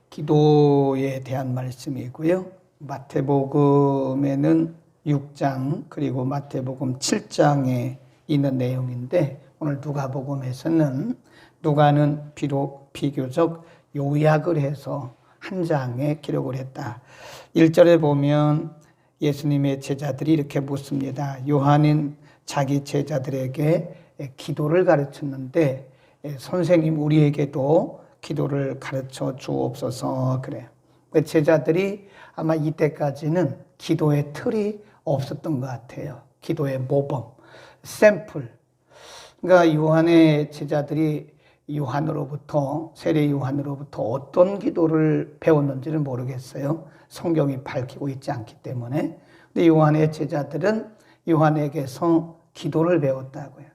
기도에 대한 말씀이고요. 마태복음에는 6장 그리고 마태복음 7장에 있는 내용인데 오늘 누가복음에서는 누가는 비교적 요약을 해서 한 장에 기록을 했다. 1절에 보면 예수님의 제자들이 이렇게 묻습니다. 요한은 자기 제자들에게 기도를 가르쳤는데 선생님 우리에게도 기도를 가르쳐 주옵소서 그래요. 제자들이 아마 이때까지는 기도의 틀이 없었던 것 같아요. 기도의 모범, 샘플. 그러니까 요한의 제자들이 세례 요한으로부터 어떤 기도를 배웠는지는 모르겠어요. 성경이 밝히고 있지 않기 때문에. 근데 요한의 제자들은 요한에게서 기도를 배웠다고요.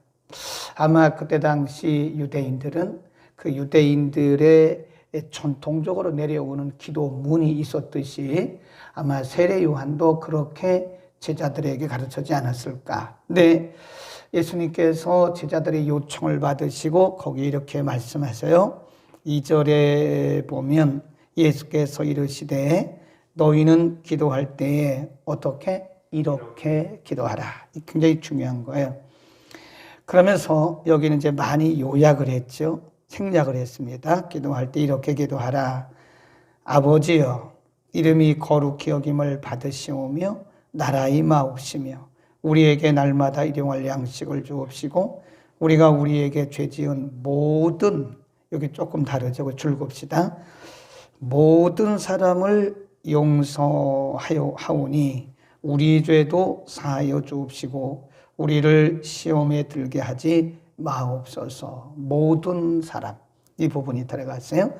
아마 그때 당시 유대인들은 그 유대인들의 전통적으로 내려오는 기도문이 있었듯이 아마 세례 요한도 그렇게 제자들에게 가르치지 않았을까. 근데 예수님께서 제자들의 요청을 받으시고 거기 이렇게 말씀하세요. 2절에 보면 예수께서 이르시되 너희는 기도할 때에 어떻게? 이렇게 기도하라. 굉장히 중요한 거예요. 그러면서 여기는 이제 많이 요약을 했죠. 생략을 했습니다. 기도할 때 이렇게 기도하라. 아버지여, 이름이 거룩히 여김을 받으시오며 나라 임하옵시며 우리에게 날마다 일용할 양식을 주옵시고 우리가 우리에게 죄 지은 모든, 여기 조금 다르죠. 줄급시다. 모든 사람을 용서하오니 우리 죄도 사하여 주옵시고 우리를 시험에 들게 하지 마옵소서. 모든 사람, 이 부분이 들어갔어요.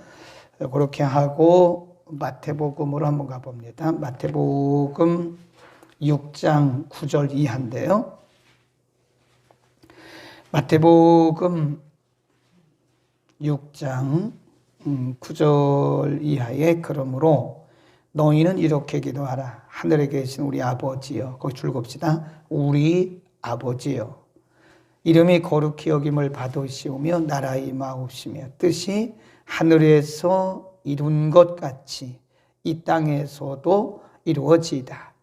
그렇게 하고 마태복음으로 한번 가봅니다. 마태복음 6장 9절 이하인데요. 마태복음 6장 9절 이하에 그러므로 너희는 이렇게 기도하라. 하늘에 계신 우리 아버지여. 거기 줄겁시다. 우리 아버지여. 이름이 거룩히 여김을 받으시오며 나라 임하옵시며 뜻이 하늘에서 이룬 것 같이 이 땅에서도 이루어지이다.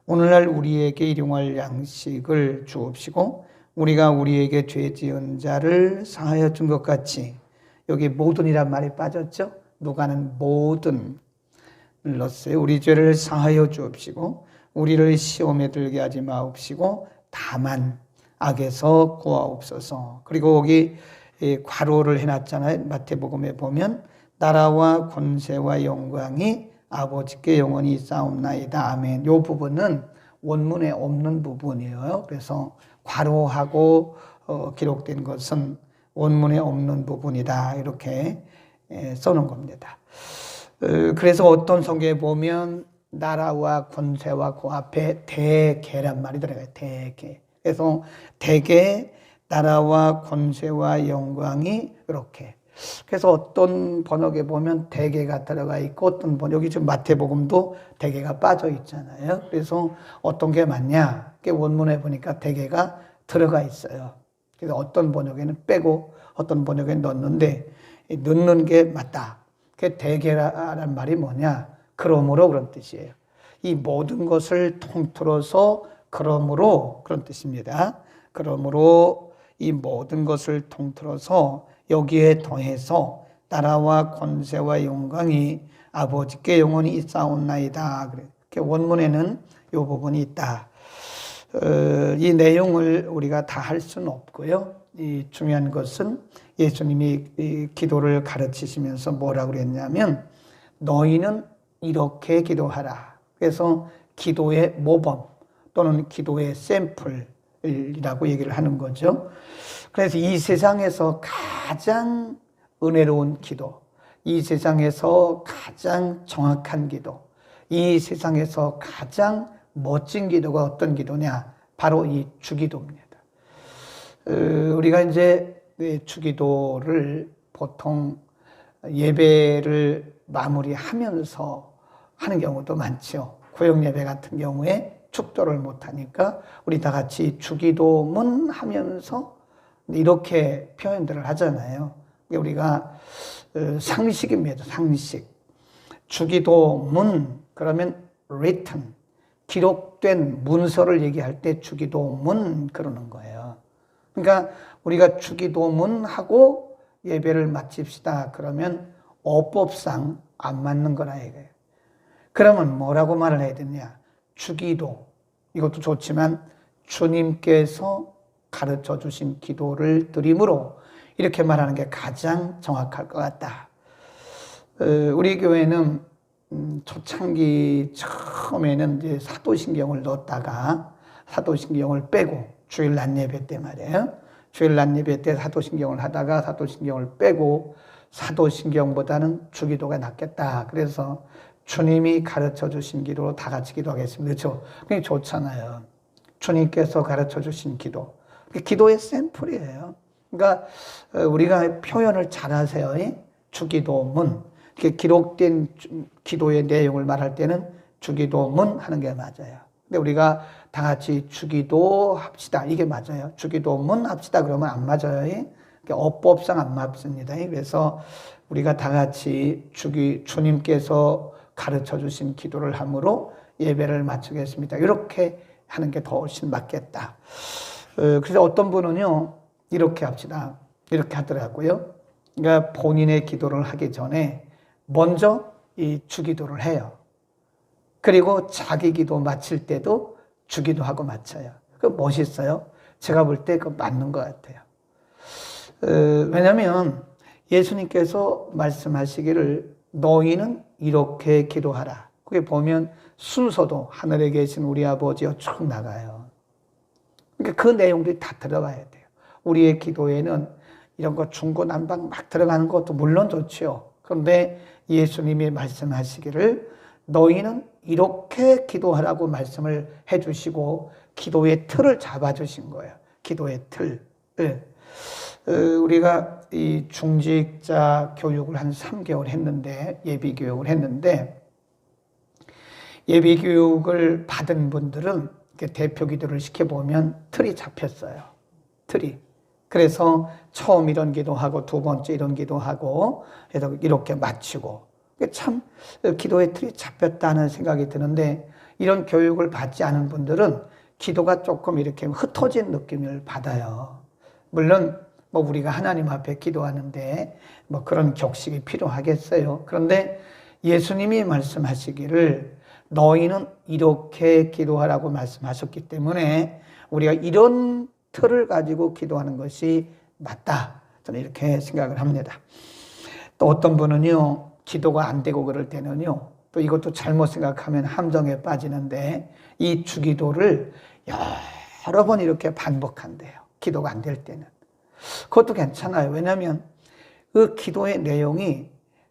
오늘날 우리에게 일용할 양식을 주옵시고 우리가 우리에게 죄 지은 자를 사하여 준 것 같이, 여기 모든이란 말이 빠졌죠. 누가는 모든 넣었어요. 우리 죄를 사하여 주옵시고 우리를 시험에 들게 하지 마옵시고 다만 악에서 구하옵소서. 그리고 여기 괄호를 해놨잖아요. 마태복음에 보면 나라와 권세와 영광이 아버지께 영원히 있사옵나이다. 아멘. 이 부분은 원문에 없는 부분이에요. 그래서 괄호하고 기록된 것은 원문에 없는 부분이다. 이렇게 써놓은 겁니다. 그래서 어떤 성경에 보면 나라와 권세와 그 앞에 대개란 말이 들어가요. 대개. 그래서 대개 나라와 권세와 영광이 이렇게. 그래서 어떤 번역에 보면 대개가 들어가 있고 어떤 번역, 여기 지금 마태복음도 대개가 빠져 있잖아요. 그래서 어떤 게 맞냐? 원문에 보니까 대개가 들어가 있어요. 그래서 어떤 번역에는 빼고 어떤 번역에 넣는데 넣는 게 맞다. 그 대개라는 말이 뭐냐? 그러므로 그런 뜻이에요. 이 모든 것을 통틀어서 그러므로 그런 뜻입니다. 그러므로 이 모든 것을 통틀어서 여기에 더해서 나라와 권세와 영광이 아버지께 영원히 있사옵나이다. 원문에는 이 부분이 있다. 이 내용을 우리가 다 할 수는 없고요. 이 중요한 것은 예수님이 기도를 가르치시면서 뭐라고 그랬냐면 너희는 이렇게 기도하라. 그래서 기도의 모범 또는 기도의 샘플이라고 얘기를 하는 거죠. 그래서 이 세상에서 가장 은혜로운 기도, 이 세상에서 가장 정확한 기도, 이 세상에서 가장 멋진 기도가 어떤 기도냐? 바로 이 주기도입니다. 우리가 이제 주기도를 보통 예배를 마무리하면서 하는 경우도 많죠. 구역예배 같은 경우에 축도를 못하니까 우리 다 같이 주기도문 하면서 이렇게 표현들을 하잖아요. 우리가 상식입니다. 상식. 주기도문 그러면 written, 기록된 문서를 얘기할 때 주기도문 그러는 거예요. 그러니까 우리가 주기도문하고 예배를 마칩시다 그러면 어법상 안 맞는 거라 이거예요. 그러면 뭐라고 말을 해야 되냐? 주기도, 이것도 좋지만 주님께서 가르쳐 주신 기도를 드림으로 이렇게 말하는 게 가장 정확할 것 같다. 우리 교회는 초창기 처음에는 이제 사도신경을 넣었다가 사도신경을 빼고 주일 낮 예배 때 말이에요. 주일 낮 예배 때 사도신경을 하다가 사도신경을 빼고 사도신경보다는 주기도가 낫겠다. 그래서 주님이 가르쳐 주신 기도로 다 같이 기도하겠습니다. 그렇죠? 그게 좋잖아요. 주님께서 가르쳐 주신 기도. 기도의 샘플이에요. 그러니까 우리가 표현을 잘하세요. 주기도문. 기록된 기도의 내용을 말할 때는 주기도문 하는 게 맞아요. 근데 우리가 다 같이 주기도 합시다. 이게 맞아요. 주기도문 합시다. 그러면 안 맞아요. 어법상 안 맞습니다. 그래서 우리가 다 같이 주님께서 가르쳐 주신 기도를 함으로 예배를 마치겠습니다. 이렇게 하는 게 더 훨씬 맞겠다. 그래서 어떤 분은요, 이렇게 합시다. 이렇게 하더라고요. 그러니까 본인의 기도를 하기 전에 먼저 이 주기도를 해요. 그리고 자기 기도 마칠 때도 주기도하고 마쳐요. 그 멋있어요. 제가 볼 때 그 맞는 것 같아요. 왜냐하면 예수님께서 말씀하시기를 너희는 이렇게 기도하라. 그게 보면 순서도 하늘에 계신 우리 아버지여 쭉 나가요. 그러니까 그 내용들이 다 들어가야 돼요. 우리의 기도에는 이런 거 중구난방 막 들어가는 것도 물론 좋죠. 그런데 예수님이 말씀하시기를 너희는 이렇게 기도하라고 말씀을 해주시고 기도의 틀을 잡아주신 거예요. 기도의 틀. 우리가 이 중직자 교육을 한 3개월 했는데, 예비 교육을 했는데, 예비 교육을 받은 분들은 대표 기도를 시켜보면 틀이 잡혔어요. 틀이. 그래서 처음 이런 기도하고 두 번째 이런 기도하고 이렇게 마치고 참 기도의 틀이 잡혔다는 생각이 드는데 이런 교육을 받지 않은 분들은 기도가 조금 이렇게 흩어진 느낌을 받아요. 물론 뭐 우리가 하나님 앞에 기도하는데 뭐 그런 격식이 필요하겠어요. 그런데 예수님이 말씀하시기를 너희는 이렇게 기도하라고 말씀하셨기 때문에 우리가 이런 틀을 가지고 기도하는 것이 맞다. 저는 이렇게 생각을 합니다. 또 어떤 분은요, 기도가 안 되고 그럴 때는요, 또 이것도 잘못 생각하면 함정에 빠지는데 이 주기도를 여러 번 이렇게 반복한대요. 기도가 안 될 때는. 그것도 괜찮아요. 왜냐하면 그 기도의 내용이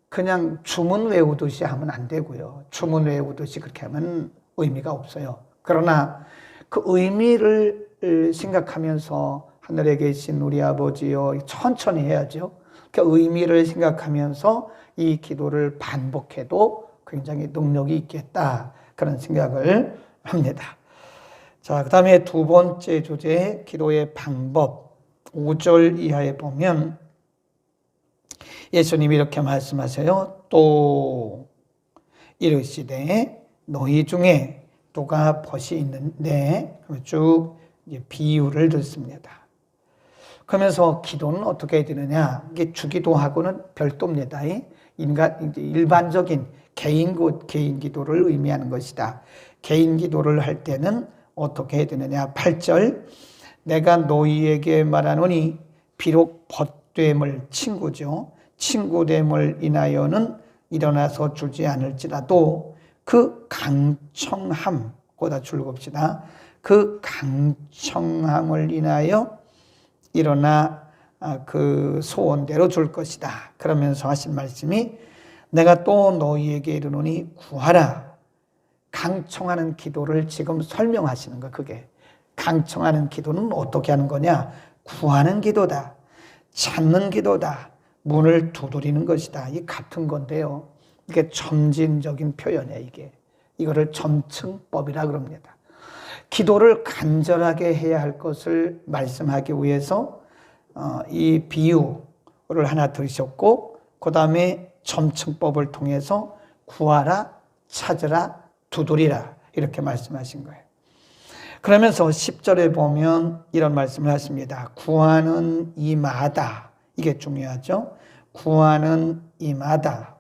그냥 주문 외우듯이 하면 안 되고요. 주문 외우듯이 그렇게 하면 의미가 없어요. 그러나 그 의미를 생각하면서 하늘에 계신 우리 아버지여 천천히 해야죠. 그 의미를 생각하면서 이 기도를 반복해도 굉장히 능력이 있겠다. 그런 생각을 합니다. 자, 그 다음에 두 번째 주제, 기도의 방법. 5절 이하에 보면 예수님이 이렇게 말씀하세요. 또 이르시되 너희 중에 또가 벗이 있는데 쭉 비유를 듣습니다. 그러면서 기도는 어떻게 해야 되느냐? 이게 주기도하고는 별도입니다. 일반적인 개인 기도를 의미하는 것이다. 개인 기도를 할 때는 어떻게 해야 되느냐? 8절 내가 너희에게 말하노니 비록 벗됨을 친구죠. 친구됨을 인하여는 일어나서 주지 않을지라도 그 강청함, 거기다 줄겁시다. 그 강청함을 인하여 일어나 그 소원대로 줄 것이다. 그러면서 하신 말씀이 내가 또 너희에게 이르노니 구하라. 강청하는 기도를 지금 설명하시는 거. 그게 강청하는 기도는 어떻게 하는 거냐? 구하는 기도다. 찾는 기도다. 문을 두드리는 것이다. 이 같은 건데요. 이게 점진적인 표현이에요. 이거를 점층법이라 그럽니다. 기도를 간절하게 해야 할 것을 말씀하기 위해서 이 비유를 하나 들으셨고 그 다음에 점층법을 통해서 구하라, 찾으라, 두드리라 이렇게 말씀하신 거예요. 그러면서 10절에 보면 이런 말씀을 하십니다. 구하는 이마다. 이게 중요하죠. 구하는 이마다.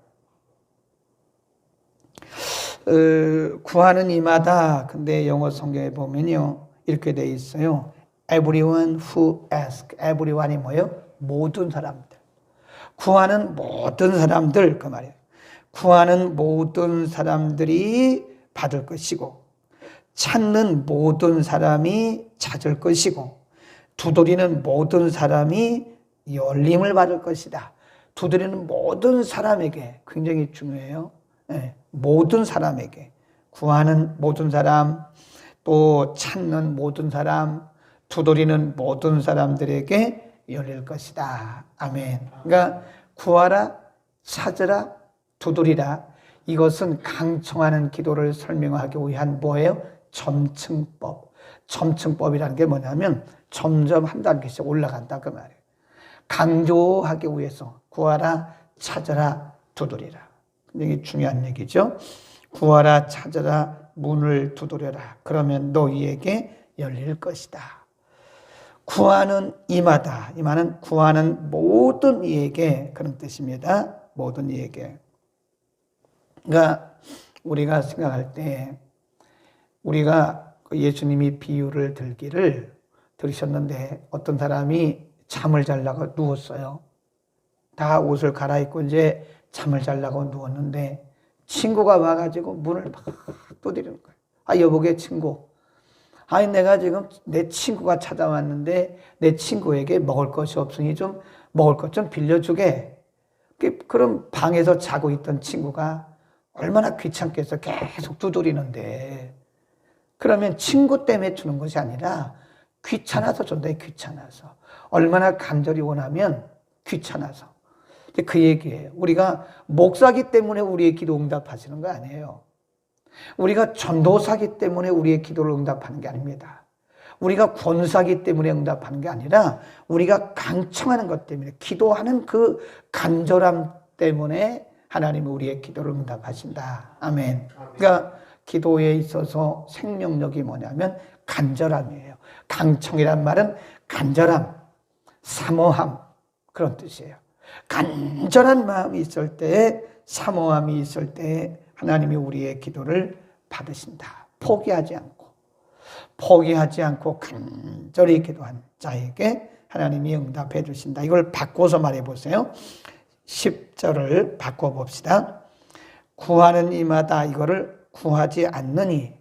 구하는 이마다. 근데 영어 성경에 보면요. 이렇게 돼 있어요. Everyone who asks. Everyone이 뭐예요? 모든 사람들. 구하는 모든 사람들 그 말이에요. 구하는 모든 사람들이 받을 것이고 찾는 모든 사람이 찾을 것이고 두드리는 모든 사람이 열림을 받을 것이다. 두드리는 모든 사람에게 굉장히 중요해요. 네, 모든 사람에게 구하는 모든 사람 또 찾는 모든 사람 두드리는 모든 사람들에게 열릴 것이다. 아멘. 그러니까 구하라 찾으라 두드리라 이것은 강청하는 기도를 설명하기 위한 뭐예요? 점층법. 점층법이라는 게 뭐냐면 점점 한 단계씩 올라간다 그 말이에요. 강조하기 위해서 구하라 찾으라 두드리라. 굉장히 중요한 얘기죠. 구하라 찾으라 문을 두드려라. 그러면 너희에게 열릴 것이다. 구하는 이마다. 이마는 구하는 모든 이에게 그런 뜻입니다. 모든 이에게. 그러니까 우리가 생각할 때 우리가 예수님이 비유를 들으셨는데 어떤 사람이 잠을 자려고 누웠어요. 다 옷을 갈아입고 이제 잠을 자려고 누웠는데 친구가 와가지고 문을 막 두드리는 거예요. 아, 여보게 친구. 아니, 내가 지금 내 친구가 찾아왔는데 내 친구에게 먹을 것이 없으니 좀 먹을 것 좀 빌려주게. 그럼 방에서 자고 있던 친구가 얼마나 귀찮겠어. 계속 두드리는데. 그러면 친구 때문에 주는 것이 아니라 귀찮아서 준다. 귀찮아서. 얼마나 간절히 원하면 귀찮아서. 그 얘기예요. 우리가 목사기 때문에 우리의 기도 응답하시는 거 아니에요. 우리가 전도사기 때문에 우리의 기도를 응답하는 게 아닙니다. 우리가 권사기 때문에 응답하는 게 아니라 우리가 강청하는 것 때문에 기도하는 그 간절함 때문에 하나님은 우리의 기도를 응답하신다. 아멘. 그러니까 기도에 있어서 생명력이 뭐냐면 간절함이에요. 강청이란 말은 간절함, 사모함 그런 뜻이에요. 간절한 마음이 있을 때, 사모함이 있을 때 하나님이 우리의 기도를 받으신다. 포기하지 않고 간절히 기도한 자에게 하나님이 응답해 주신다. 이걸 바꿔서 말해 보세요. 10절을 바꿔봅시다. 구하는 이마다 이거를 구하지 않느니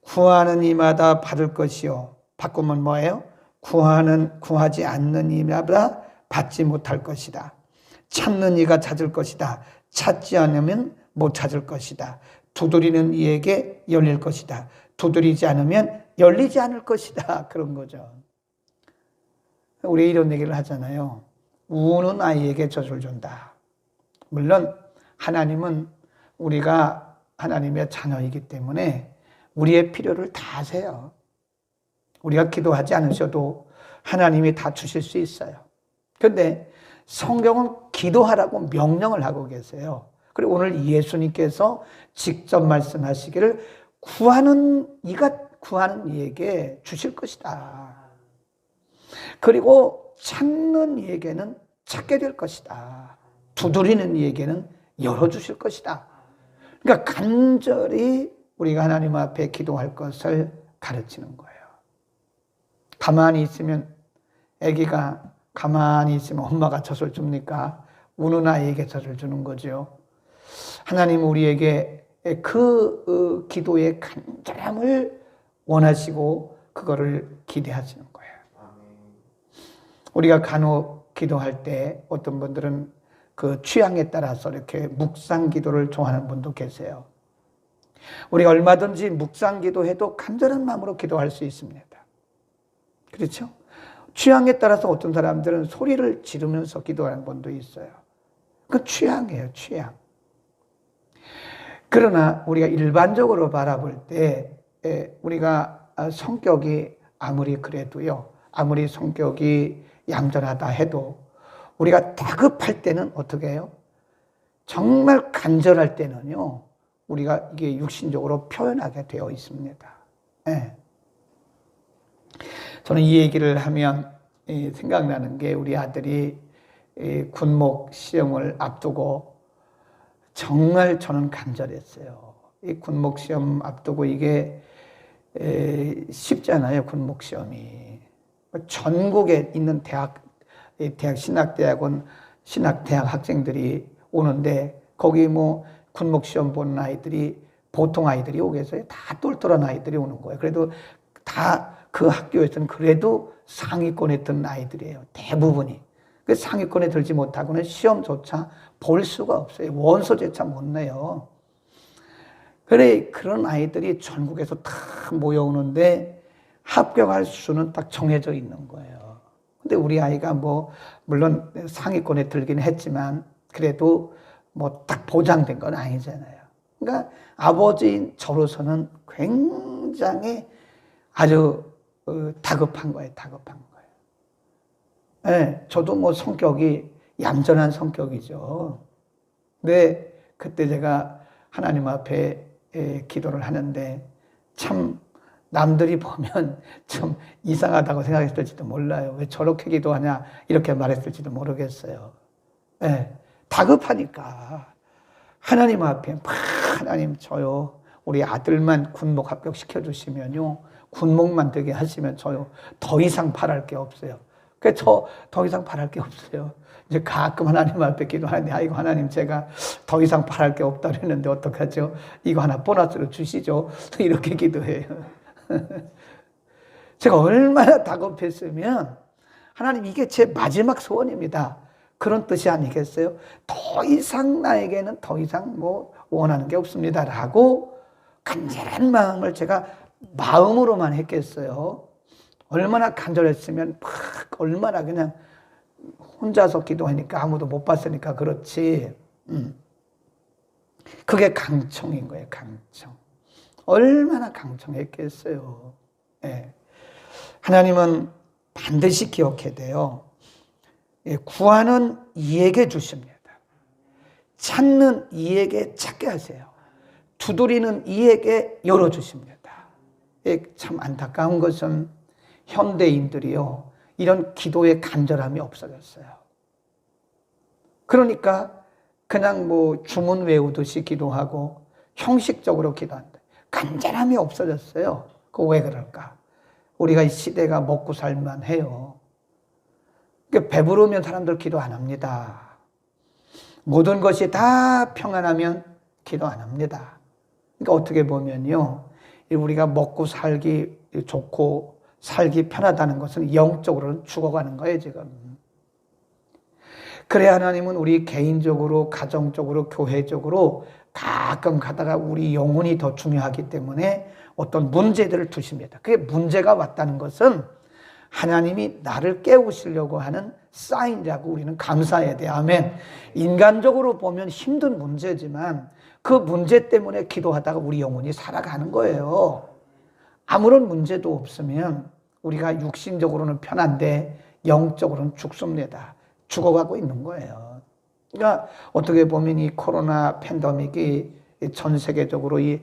구하는 이마다 받을 것이요. 바꾸면 뭐예요? 구하지 않는 이마다 받지 못할 것이다. 찾는 이가 찾을 것이다. 찾지 않으면 못 찾을 것이다. 두드리는 이에게 열릴 것이다. 두드리지 않으면 열리지 않을 것이다. 그런 거죠. 우리 이런 얘기를 하잖아요. 우는 아이에게 젖을 준다. 물론 하나님은 우리가 하나님의 자녀이기 때문에 우리의 필요를 다 아세요. 우리가 기도하지 않으셔도 하나님이 다 주실 수 있어요. 그런데 성경은 기도하라고 명령을 하고 계세요. 그리고 오늘 예수님께서 직접 말씀하시기를 구하는 이에게 주실 것이다. 그리고 찾는 이에게는 찾게 될 것이다. 두드리는 이에게는 열어주실 것이다. 그러니까 간절히 우리가 하나님 앞에 기도할 것을 가르치는 거예요. 가만히 있으면 아기가 가만히 있으면 엄마가 젖을 줍니까? 우는 아이에게 젖을 주는 거죠. 하나님 우리에게 그 기도의 간절함을 원하시고 그거를 기대하시는 거예요. 우리가 간혹 기도할 때 어떤 분들은 그 취향에 따라서 이렇게 묵상 기도를 좋아하는 분도 계세요. 우리가 얼마든지 묵상 기도해도 간절한 마음으로 기도할 수 있습니다. 그렇죠? 취향에 따라서 어떤 사람들은 소리를 지르면서 기도하는 분도 있어요. 그 취향이에요, 취향. 그러나 우리가 일반적으로 바라볼 때 우리가 성격이 아무리 그래도요, 아무리 성격이 얌전하다 해도 우리가 다급할 때는 어떻게 해요? 정말 간절할 때는요, 우리가 이게 육신적으로 표현하게 되어 있습니다. 네. 저는 이 얘기를 하면 생각나는 게 우리 아들이 군목 시험을 앞두고 정말 저는 간절했어요. 이 군목 시험 앞두고 이게 쉽잖아요, 군목 시험이. 전국에 있는 대학 신학대학원, 신학대학 학생들이 오는데 거기 뭐 군목 시험 보는 아이들이 보통 아이들이 오겠어요? 다 똘똘한 아이들이 오는 거예요. 그래도 다 그 학교에서는 그래도 상위권에 든 아이들이에요. 대부분이. 그 상위권에 들지 못하고는 시험조차 볼 수가 없어요. 원서조차 못 내요. 그래, 그런 아이들이 전국에서 다 모여오는데 합격할 수는 딱 정해져 있는 거예요. 근데 우리 아이가 뭐, 물론 상위권에 들긴 했지만, 그래도 뭐 딱 보장된 건 아니잖아요. 그러니까 아버지인 저로서는 굉장히 아주 다급한 거예요, 다급한 거예요. 네, 저도 뭐 성격이 얌전한 성격이죠. 근데 그때 제가 하나님 앞에 기도를 하는데 참 남들이 보면 좀 이상하다고 생각했을지도 몰라요. 왜 저렇게 기도하냐 이렇게 말했을지도 모르겠어요. 네, 다급하니까 하나님 앞에 하나님 저요 우리 아들만 군목 합격시켜 주시면요 군목만 되게 하시면 저요 더 이상 바랄 게 없어요. 그래서 저 더 이상 바랄 게 없어요. 이제 가끔 하나님 앞에 기도하는데 아이고 하나님 제가 더 이상 바랄 게 없다 그랬는데 어떡하죠? 이거 하나 보너스로 주시죠. 이렇게 기도해요. 제가 얼마나 다급했으면 하나님 이게 제 마지막 소원입니다. 그런 뜻이 아니겠어요? 더 이상 나에게는 더 이상 뭐 원하는 게 없습니다. 라고 간절한 마음을 제가 마음으로만 했겠어요. 얼마나 간절했으면 얼마나 그냥 혼자서 기도하니까 아무도 못 봤으니까 그렇지. 그게 강청인 거예요. 강청. 얼마나 강청했겠어요. 네. 하나님은 반드시 기억해야 돼요. 구하는 이에게 주십니다. 찾는 이에게 찾게 하세요. 두드리는 이에게 열어주십니다. 참 안타까운 것은 현대인들이요, 이런 기도의 간절함이 없어졌어요. 그러니까 그냥 뭐 주문 외우듯이 기도하고 형식적으로 기도한다. 간절함이 없어졌어요. 그거 왜 그럴까? 우리가 이 시대가 먹고 살만 해요. 배부르면 사람들 기도 안 합니다. 모든 것이 다 평안하면 기도 안 합니다. 그러니까 어떻게 보면요, 우리가 먹고 살기 좋고 살기 편하다는 것은 영적으로는 죽어가는 거예요, 지금. 그래 하나님은 우리 개인적으로, 가정적으로, 교회적으로 가끔 가다가 우리 영혼이 더 중요하기 때문에 어떤 문제들을 두십니다. 그게 문제가 왔다는 것은 하나님이 나를 깨우시려고 하는 사인이라고 우리는 감사해야 돼. 아멘. 인간적으로 보면 힘든 문제지만 그 문제 때문에 기도하다가 우리 영혼이 살아가는 거예요. 아무런 문제도 없으면 우리가 육신적으로는 편한데 영적으로는 죽습니다. 죽어가고 있는 거예요. 그러니까 어떻게 보면 이 코로나 팬데믹이 전 세계적으로 이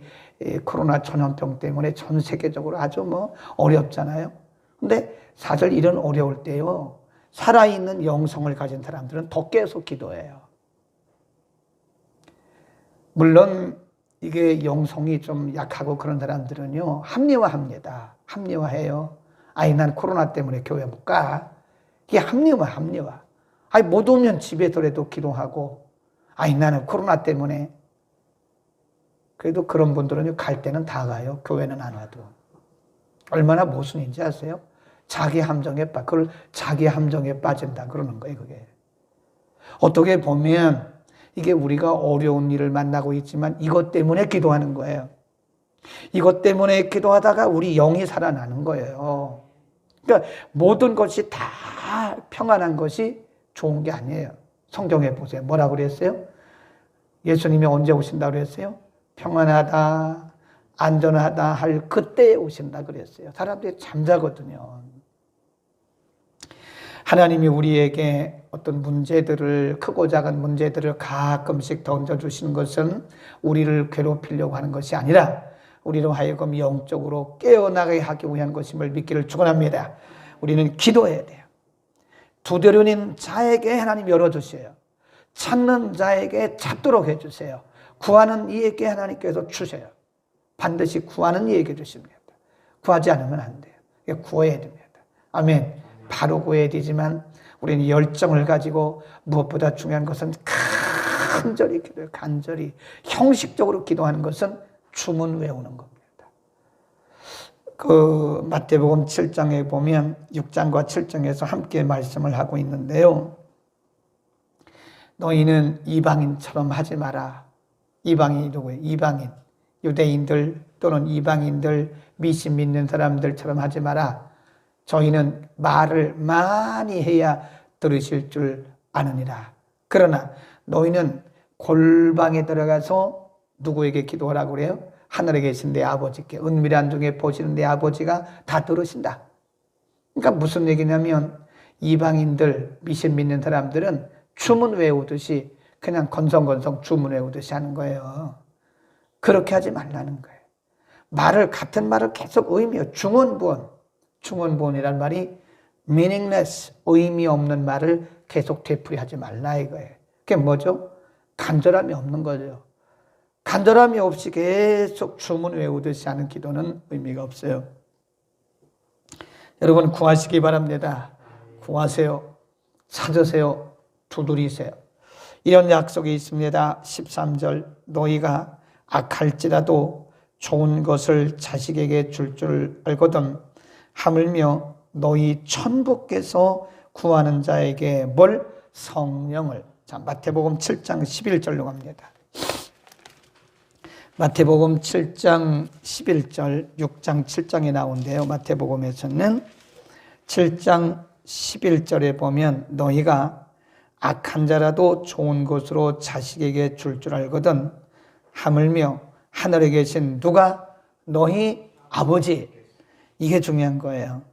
코로나 전염병 때문에 전 세계적으로 아주 뭐 어렵잖아요. 근데 사실 이런 어려울 때요, 살아있는 영성을 가진 사람들은 더 계속 기도해요. 물론 이게 영성이 좀 약하고 그런 사람들은요, 합리화합니다. 합리화해요. 아니 난 코로나 때문에 교회 못 가. 이게 합리화. 아니 못 오면 집에서라도 기도하고, 아니 나는 코로나 때문에. 그래도 그런 분들은 갈 때는 다 가요. 교회는 안 와도. 얼마나 모순인지 아세요? 자기 함정에 빠진다 그러는 거예요, 그게. 어떻게 보면 이게 우리가 어려운 일을 만나고 있지만 이것 때문에 기도하는 거예요. 이것 때문에 기도하다가 우리 영이 살아나는 거예요. 그러니까 모든 것이 다 평안한 것이 좋은 게 아니에요. 성경에 보세요. 뭐라고 그랬어요? 예수님이 언제 오신다고 그랬어요? 평안하다, 안전하다 할 그때에 오신다 그랬어요. 사람들이 잠자거든요. 하나님이 우리에게 어떤 문제들을, 크고 작은 문제들을 가끔씩 던져주시는 것은 우리를 괴롭히려고 하는 것이 아니라 우리로 하여금 영적으로 깨어나게 하기 위한 것임을 믿기를 축원합니다. 우리는 기도해야 돼요. 두드리는 자에게 하나님 열어주세요. 찾는 자에게 찾도록 해주세요. 구하는 이에게 하나님께서 주세요. 반드시 구하는 이에게 주십니다. 구하지 않으면 안 돼요. 구해야 됩니다. 아멘. 바로 구해야 되지만 우리는 열정을 가지고 무엇보다 중요한 것은 간절히 기도해요. 간절히 형식적으로 기도하는 것은 주문 외우는 겁니다. 그 마태복음 7장에 보면 6장과 7장에서 함께 말씀을 하고 있는데요. 너희는 이방인처럼 하지 마라. 이방인이 누구예요? 이방인. 유대인들 또는 이방인들, 미신 믿는 사람들처럼 하지 마라. 저희는 말을 많이 해야 들으실 줄 아느니라. 그러나 너희는 골방에 들어가서 누구에게 기도하라고 그래요? 하늘에 계신 내 아버지께, 은밀한 중에 보시는 내 아버지가 다 들으신다. 그러니까 무슨 얘기냐면 이방인들, 미신 믿는 사람들은 주문 외우듯이 그냥 건성건성 주문 외우듯이 하는 거예요. 그렇게 하지 말라는 거예요. 같은 말을 계속 의미요. 중언부언이란 말이 meaningless, 의미 없는 말을 계속 되풀이하지 말라 이거예요. 그게 뭐죠? 간절함이 없는 거죠. 간절함이 없이 계속 주문 외우듯이 하는 기도는 의미가 없어요. 여러분 구하시기 바랍니다. 구하세요. 찾으세요. 두드리세요. 이런 약속이 있습니다. 13절 너희가 악할지라도 좋은 것을 자식에게 줄 알거든 하물며 너희 천부께서 구하는 자에게 뭘? 성령을. 자, 마태복음 7장 11절로 갑니다. 마태복음 7장 11절, 6장 7장에 나온대요. 마태복음에서는 7장 11절에 보면 너희가 악한 자라도 좋은 것으로 자식에게 줄 알거든 하물며 하늘에 계신 누가? 너희 아버지. 이게 중요한 거예요.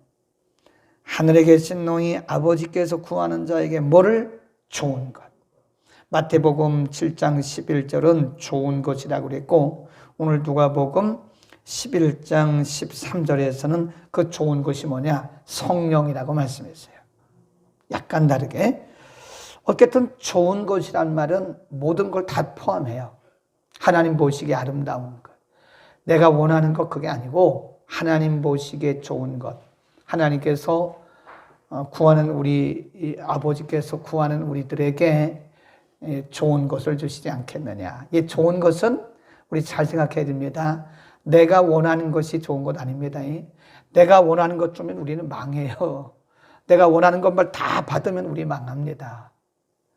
하늘에 계신 너희 아버지께서 구하는 자에게 뭐를? 좋은 것. 마태복음 7장 11절은 좋은 것이라고 그랬고 오늘 누가복음 11장 13절에서는 그 좋은 것이 뭐냐? 성령이라고 말씀했어요. 약간 다르게. 어쨌든 좋은 것이란 말은 모든 걸 다 포함해요. 하나님 보시기에 아름다운 것. 내가 원하는 것 그게 아니고 하나님 보시기에 좋은 것. 하나님께서 구하는 우리 아버지께서 구하는 우리들에게 좋은 것을 주시지 않겠느냐. 이 좋은 것은 우리 잘 생각해야 됩니다. 내가 원하는 것이 좋은 것 아닙니다. 내가 원하는 것 주면 우리는 망해요. 내가 원하는 것만 다 받으면 우리 망합니다.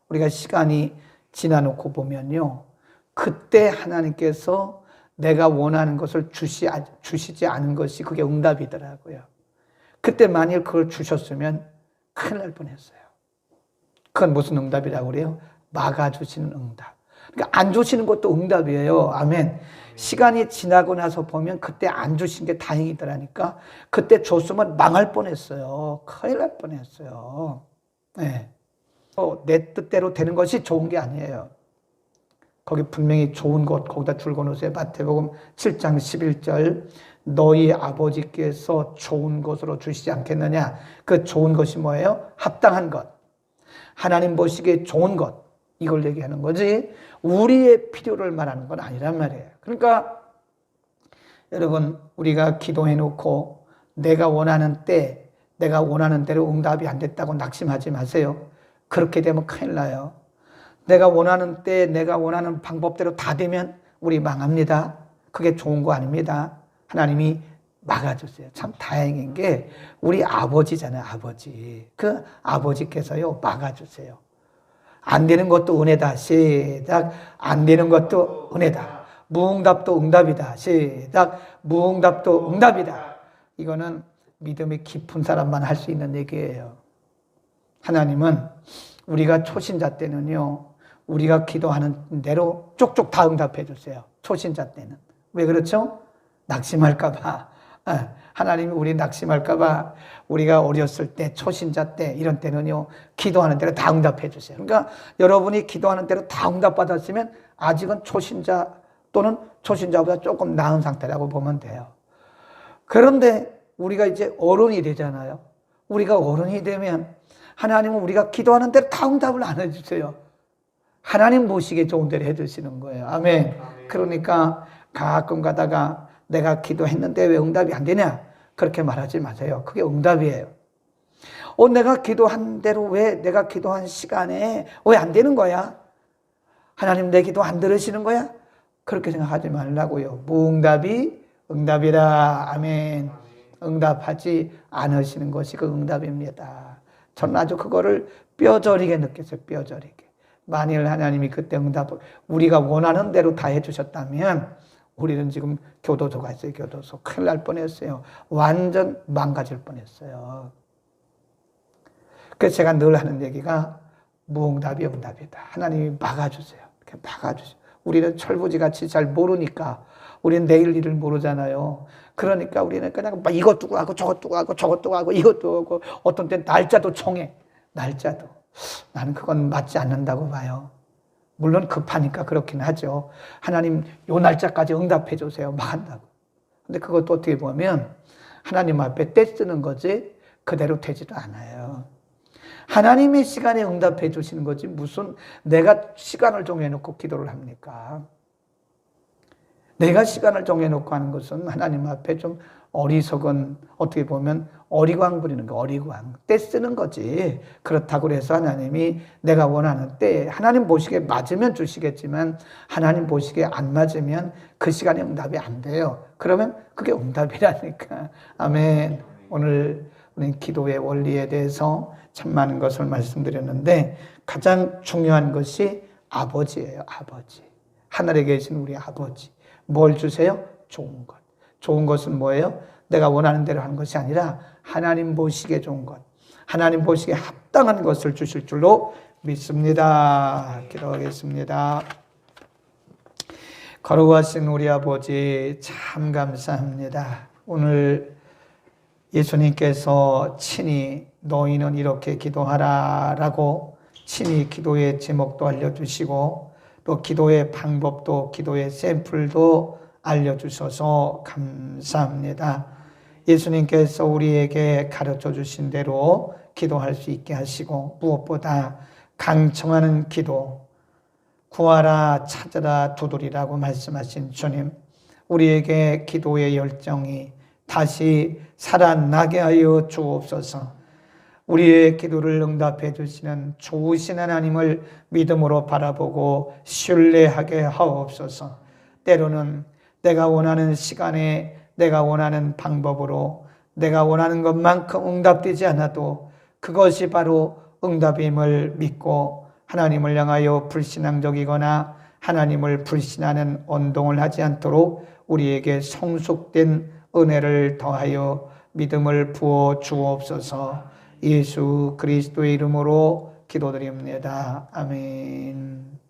우리가 시간이 지나놓고 보면요. 그때 하나님께서 내가 원하는 것을 주시지 않은 것이 그게 응답이더라고요. 그때 만일 그걸 주셨으면 큰일 날 뻔했어요. 그건 무슨 응답이라고 그래요? 막아주시는 응답. 그러니까 안 주시는 것도 응답이에요. 아멘. 시간이 지나고 나서 보면 그때 안 주신 게 다행이더라니까. 그때 줬으면 망할 뻔했어요. 큰일 날 뻔했어요. 네. 내 뜻대로 되는 것이 좋은 게 아니에요. 거기 분명히 좋은 것 거기다 줄거 놓으세요. 마태복음 7장 11절 너희 아버지께서 좋은 것으로 주시지 않겠느냐. 그 좋은 것이 뭐예요? 합당한 것. 하나님 보시기에 좋은 것. 이걸 얘기하는 거지 우리의 필요를 말하는 건 아니란 말이에요. 그러니까 여러분 우리가 기도해 놓고 내가 원하는 때 내가 원하는 대로 응답이 안 됐다고 낙심하지 마세요. 그렇게 되면 큰일 나요. 내가 원하는 때 내가 원하는 방법대로 다 되면 우리 망합니다. 그게 좋은 거 아닙니다. 하나님이 막아주세요. 참 다행인 게 우리 아버지잖아요. 아버지. 그 아버지께서요 막아주세요. 안 되는 것도 은혜다. 시작. 안 되는 것도 은혜다. 무응답도 응답이다. 시작. 무응답도 응답이다. 이거는 믿음이 깊은 사람만 할 수 있는 얘기예요. 하나님은 우리가 초신자 때는요. 우리가 기도하는 대로 쪽쪽 다 응답해 주세요. 초신자 때는. 왜 그렇죠? 낙심할까 봐. 하나님이 우리 낙심할까봐 우리가 어렸을 때, 초신자 때, 이런 때는요, 기도하는 대로 다 응답해 주세요. 그러니까 여러분이 기도하는 대로 다 응답받았으면 아직은 초신자 또는 초신자보다 조금 나은 상태라고 보면 돼요. 그런데 우리가 이제 어른이 되잖아요. 우리가 어른이 되면 하나님은 우리가 기도하는 대로 다 응답을 안 해주세요. 하나님 보시기에 좋은 대로 해주시는 거예요. 아멘. 그러니까 가끔 가다가 내가 기도했는데 왜 응답이 안 되냐? 그렇게 말하지 마세요. 그게 응답이에요. 내가 기도한 대로 왜 내가 기도한 시간에 왜 안 되는 거야? 하나님 내 기도 안 들으시는 거야? 그렇게 생각하지 말라고요. 무응답이 응답이라. 아멘. 응답하지 않으시는 것이 그 응답입니다. 저는 아주 그거를 뼈저리게 느꼈어요. 뼈저리게. 만일 하나님이 그때 응답을 우리가 원하는 대로 다 해주셨다면 우리는 지금 교도소가 있어요. 교도소. 큰일 날 뻔했어요. 완전 망가질 뻔했어요. 그래서 제가 늘 하는 얘기가 무응답이 응답이다. 하나님이 막아주세요. 이렇게 막아주세요. 우리는 철부지같이 잘 모르니까. 우리는 내일 일을 모르잖아요. 그러니까 우리는 그냥 막 이것도 하고 저것도 하고 저것도 하고 이것도 하고 어떤 때는 날짜도 정해. 날짜도. 나는 그건 맞지 않는다고 봐요. 물론 급하니까 그렇긴 하죠. 하나님 요 날짜까지 응답해 주세요. 막 한다고. 근데 그것도 어떻게 보면 하나님 앞에 떼쓰는 거지 그대로 되지도 않아요. 하나님의 시간에 응답해 주시는 거지 무슨 내가 시간을 정해놓고 기도를 합니까? 내가 시간을 정해놓고 하는 것은 하나님 앞에 좀 어리석은, 어떻게 보면 어리광 부리는 거, 어리광. 때 쓰는 거지. 그렇다고 해서 하나님이 내가 원하는 때에 하나님 보시기에 맞으면 주시겠지만 하나님 보시기에 안 맞으면 그 시간에 응답이 안 돼요. 그러면 그게 응답이라니까. 아멘. 오늘 우리는 기도의 원리에 대해서 참 많은 것을 말씀드렸는데 가장 중요한 것이 아버지예요. 아버지. 하늘에 계신 우리 아버지. 뭘 주세요? 좋은 것. 좋은 것은 뭐예요? 내가 원하는 대로 하는 것이 아니라 하나님 보시기에 좋은 것. 하나님 보시기에 합당한 것을 주실 줄로 믿습니다. 기도하겠습니다. 거룩하신 우리 아버지 참 감사합니다. 오늘 예수님께서 친히 너희는 이렇게 기도하라라고 친히 기도의 제목도 알려주시고 또 기도의 방법도 기도의 샘플도 알려주셔서 감사합니다. 예수님께서 우리에게 가르쳐 주신 대로 기도할 수 있게 하시고 무엇보다 강청하는 기도, 구하라 찾으라 두드리라고 말씀하신 주님, 우리에게 기도의 열정이 다시 살아나게 하여 주옵소서. 우리의 기도를 응답해 주시는 좋으신 하나님을 믿음으로 바라보고 신뢰하게 하옵소서. 때로는 내가 원하는 시간에 내가 원하는 방법으로 내가 원하는 것만큼 응답되지 않아도 그것이 바로 응답임을 믿고 하나님을 향하여 불신앙적이거나 하나님을 불신하는 언동을 하지 않도록 우리에게 성숙된 은혜를 더하여 믿음을 부어 주옵소서. 예수 그리스도의 이름으로 기도드립니다. 아멘.